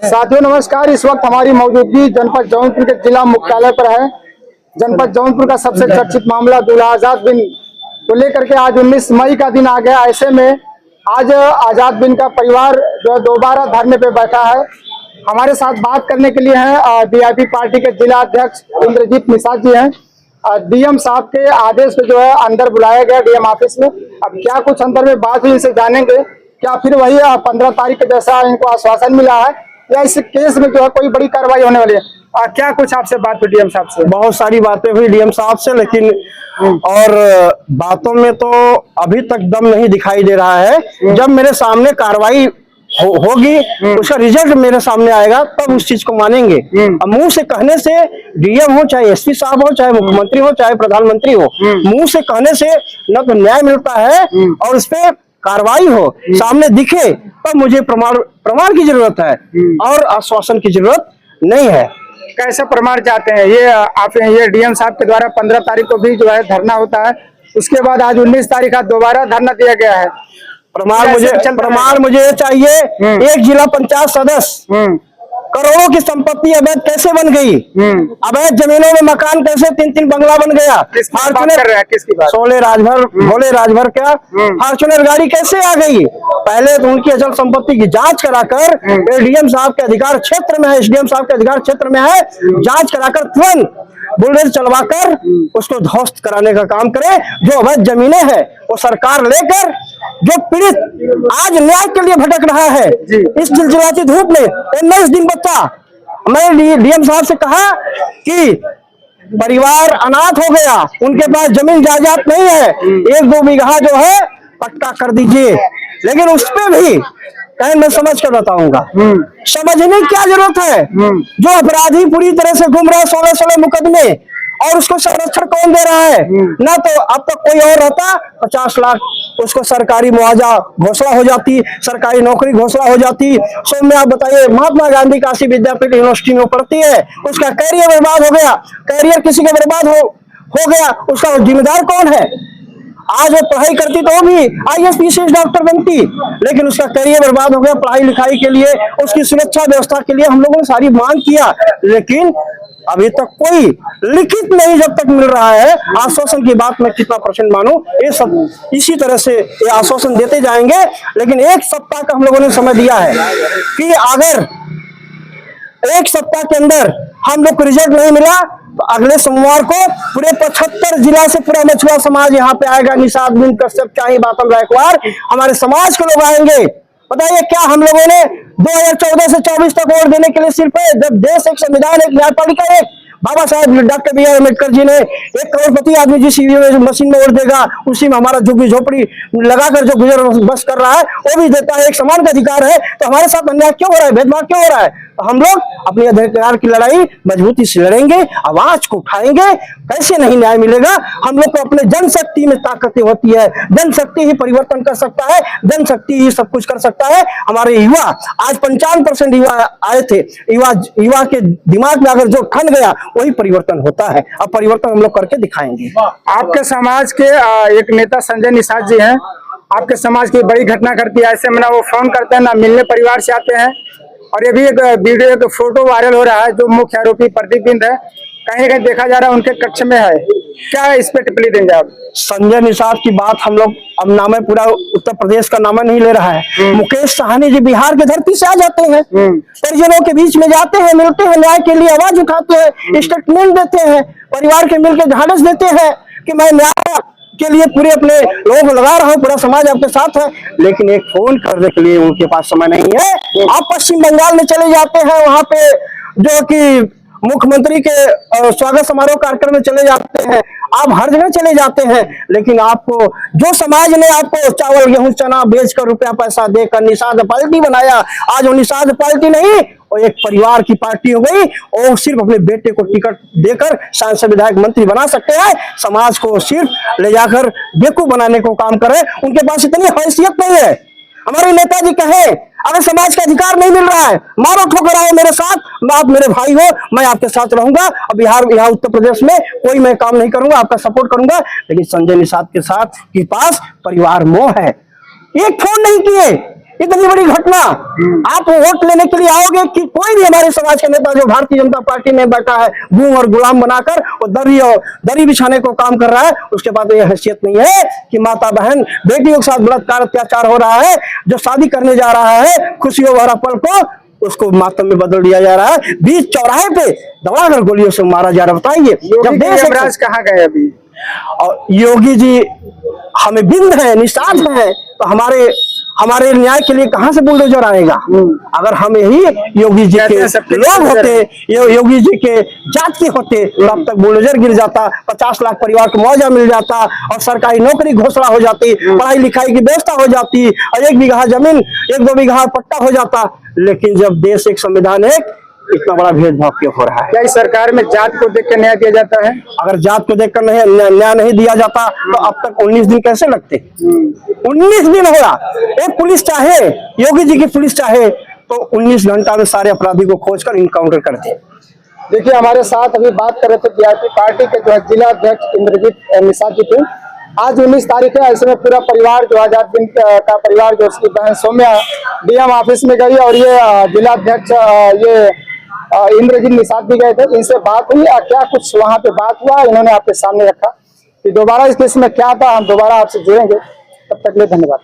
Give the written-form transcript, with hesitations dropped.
साथियों नमस्कार। इस वक्त हमारी मौजूदगी जनपद जौनपुर के जिला मुख्यालय पर है। जनपद जौनपुर का सबसे चर्चित मामला दूल्हा आजाद बिन को लेकर के आज 19 मई का दिन आ गया। ऐसे में आज आजाद बिन का परिवार जो दोबारा धरने पे बैठा है। हमारे साथ बात करने के लिए हैं वीआईपी पार्टी के जिला अध्यक्ष इंद्रजीत निषाद जी हैं। डीएम साहब के आदेश पे जो है अंदर बुलाया गया डीएम ऑफिस में। अब क्या कुछ अंदर में बात हुई इनसे जानेंगे। क्या फिर वही 15 तारीख के जैसा इनको आश्वासन मिला है या इस केस में जो है कोई बड़ी कार्रवाई होने वाली है? क्या कुछ आपसे बात हुई डीएम साहब से? बहुत सारी बातें हुई डीएम साहब से, लेकिन और बातों में तो अभी तक दम नहीं दिखाई दे रहा है। जब मेरे सामने कार्रवाई होगी उसका रिजल्ट मेरे सामने आएगा तब उस चीज को मानेंगे। अब मुंह से कहने से, डीएम हो चाहे एसपी साहब हो चाहे मुख्यमंत्री हो चाहे प्रधानमंत्री हो, मुंह से कहने से न तो न्याय मिलता है और उस पे कार्रवाई हो, सामने दिखे, तब मुझे प्रमाण की जरूरत है और आश्वासन की जरूरत नहीं है। कैसे प्रमाण चाहते हैं? ये डीएम साहब के द्वारा 15 तारीख को भी जो है धरना होता है, उसके बाद आज 19 तारीख का दोबारा धरना दिया गया है। प्रमाण मुझे चाहिए। एक जिला पंचायत सदस्य करोड़ों की संपत्ति अवैध कैसे बन गई? अवैध जमीनों में मकान कैसे 3-3 बंगला बन गया? भोले राजभर क्या फॉर्च्यूनर गाड़ी कैसे आ गई? पहले तो उनकी अचल संपत्ति की जांच कराकर एडीएम साहब के अधिकार क्षेत्र में है, एसडीएम साहब के अधिकार क्षेत्र में है, जांच कराकर तुरंत बुलडोजर चलवाकर उसको ध्वस्त कराने का काम करे। जो अवैध जमीनें हैं वो सरकार लेकर, जो पीड़ित आज न्याय के लिए भटक रहा है इस चिलचिलाती धूप में, 19 दिन बच्चा, मैंने डीएम साहब से कहा कि परिवार अनाथ हो गया, उनके पास जमीन जायदाद नहीं है, 1-2 बीघा जो है पट्टा कर दीजिए। लेकिन उस पे भी मैं समझ कर बताऊंगा। समझने की क्या जरूरत है? जो अपराधी पूरी तरह से घूम रहा है 16 मुकदमे, और उसको संरक्षण कौन दे रहा है? ना तो अब तक कोई और रहता 50 लाख उसको सरकारी मुआवजा घोषणा हो जाती, सरकारी नौकरी घोषणा हो जाती। सो में आप बताइए, महात्मा गांधी काशी विद्यापीठ यूनिवर्सिटी में पढ़ती है, उसका कैरियर बर्बाद हो गया। कैरियर किसी का बर्बाद हो गया, उसका जिम्मेदार कौन है? आज वो पढ़ाई करती तो वो भी आईएएस पीसीएस डॉक्टर बनती, लेकिन उसका करियर बर्बाद हो गया। पढ़ाई लिखाई के लिए, उसकी सुरक्षा व्यवस्था के लिए हम लोगों ने सारी मांग किया, लेकिन अभी तक कोई लिखित नहीं जब तक मिल रहा है। आश्वासन की बात मैं कितना % मानूं, ये सब इसी तरह से ये आश्वासन देते जाएंगे। लेकिन 1 सप्ताह का हम लोगों ने समय दिया है कि अगर 1 सप्ताह के अंदर हम लोग को रिजल्ट नहीं मिला तो अगले सोमवार को पूरे 75 जिला से पूरा मछुआ समाज यहाँ पे आएगा। निषाद बिन कश्यप, चाहे बातम गायकवाड़, हमारे समाज के लोग आएंगे। बताइए, क्या हम लोगों ने 2014 से 24 तक वोट देने के लिए सिर्फ है? जब देश एक संविधान, एक न्यायपालिका, एक बाबा साहब doctor B are Ambedkar ji ने 1 करोड़पति आदमी जिस ईवीएम मशीन में वोट देगा, उसी में हमारा झुग्गी झोपड़ी लगाकर जो गुजर बस कर रहा है वो भी देता है। एक समान का अधिकार है, तो हमारे साथ अन्याय क्यों हो रहा है, भेदभाव क्यों हो रहा है? तो हम लोग अपने अधिकार की लड़ाई मजबूती से लड़ेंगे, आवाज को उठाएंगे। कैसे नहीं न्याय मिलेगा? हम लोग को अपने जनशक्ति में ताकतें होती है। जनशक्ति ही परिवर्तन कर सकता है, जनशक्ति ही सब कुछ कर सकता है। हमारे युवा, आज 55% युवा आए थे, युवा के दिमाग में अगर जो ठन गया वही परिवर्तन होता है। अब परिवर्तन हम लोग करके दिखाएंगे। आपके समाज के एक नेता संजय निषाद जी हैं, आपके समाज की बड़ी घटना करती है, ऐसे में ना वो फोन करते हैं ना मिलने परिवार से आते हैं। और ये भी एक वीडियो, एक फोटो वायरल हो रहा है, जो मुख्य आरोपी प्रदीप बिंद है, कहीं कहीं देखा जा रहा है उनके कक्ष में है। क्या इस पे टिप्पणी देंगे आप? संजय निषाद की बात हम लोग, अब नाम पूरा उत्तर प्रदेश का नाम नहीं ले रहा है। मुकेश साहनी जी बिहार की धरती से आ जाते हैं, परिजनों के बीच में जाते हैं, मिलते हैं, न्याय के लिए आवाज उठाते हैं, स्टेटमेंट देते हैं, परिवार के मिलकर ढाढ़स देते हैं कि मैं न्याय के लिए पूरे अपने लोगों को लगा रहा हूँ, पूरा समाज आपके साथ है। लेकिन एक फोन करने के लिए उनके पास समय नहीं है। आप पश्चिम बंगाल में चले जाते हैं, वहां पे जो कि मुख्यमंत्री के स्वागत समारोह कार्यक्रम में चले जाते हैं, आप हर जगह चले जाते हैं, लेकिन आपको जो समाज ने आपको चावल गेहूं चना बेचकर रुपया पैसा देकर निषाद पार्टी बनाया, आज वो निषाद पार्टी नहीं, वो एक परिवार की पार्टी हो गई। और सिर्फ अपने बेटे को टिकट देकर सांसद विधायक मंत्री बना सकते हैं, समाज को सिर्फ ले जाकर बेवकूफ बनाने को काम करे। उनके पास इतनी हैसियत नहीं है। हमारे नेताजी कहे, अगर समाज का अधिकार नहीं मिल रहा है, मारो ठोकर आओ मेरे साथ, आप मेरे भाई हो, मैं आपके साथ रहूंगा। अब बिहार, यहाँ उत्तर प्रदेश में कोई मैं काम नहीं करूंगा, आपका सपोर्ट करूंगा। लेकिन संजय निषाद के साथ के पास परिवार मोह है। एक फोन नहीं किए, इतनी बड़ी घटना। आप वोट लेने के लिए आओगे कि कोई भी हमारे समाज का नेता जो भारतीय जनता पार्टी में बैठा है गूंग और गुलाम बनाकर और दरी बिछाने को काम कर रहा है, उसके बाद ये हैसियत नहीं है कि माता बहन बेटियों के साथ बलात्कार अत्याचार हो रहा है, जो शादी करने जा रहा है खुशियों भरा पल को उसको मातम में बदल दिया जा रहा है, बीच चौराहे पे दबाकर गोलियों से मारा जा रहा है। बताइए जब देश यमराज कहाँ गए अभी? और योगी जी हमें बिंद है, निषाद है, तो हमारे न्याय के लिए कहां से बुलडोजर आएगा? अगर हम यही योगी जी के लोग होते, योगी जी के जात के होते, तब तक बुलडोजर गिर जाता, 50 लाख परिवार को मुआवजा मिल जाता और सरकारी नौकरी घोषणा हो जाती, पढ़ाई लिखाई की व्यवस्था हो जाती और 1 बीघा जमीन 1-2 बीघा पट्टा हो जाता। लेकिन जब देश एक संविधान एक, इतना बड़ा भेदभाव क्यों हो रहा है? क्या इस सरकार में जात को देख कर न्याय दिया जाता है? अगर जात को देखकर न्याय नहीं दिया जाता तो अब तक 19 दिन कैसे लगते? 19 दिन हो रहा। एक पुलिस चाहे, योगी जी की पुलिस चाहे तो 19 घंटा में सारे अपराधी को खोजकर इनकाउंटर करते। देखिए हमारे साथ अभी बात कर रहे थे बीआरपी पार्टी के जो है जिला अध्यक्ष इंद्रजीत निषाद जी थे। आज 19 तारीख है, ऐसे में पूरा परिवार जो आजाद बिन का परिवार जो उसकी बहन सौम्या डीएम ऑफिस में गई और ये जिला अध्यक्ष ये इंद्रजीत निषाद भी गए थे। इनसे बात हुई, क्या कुछ वहां पे बात हुआ इन्होंने आपके सामने रखा कि दोबारा इस केस में क्या था, हम दोबारा आपसे जुड़ेंगे। तब तक के लिए धन्यवाद।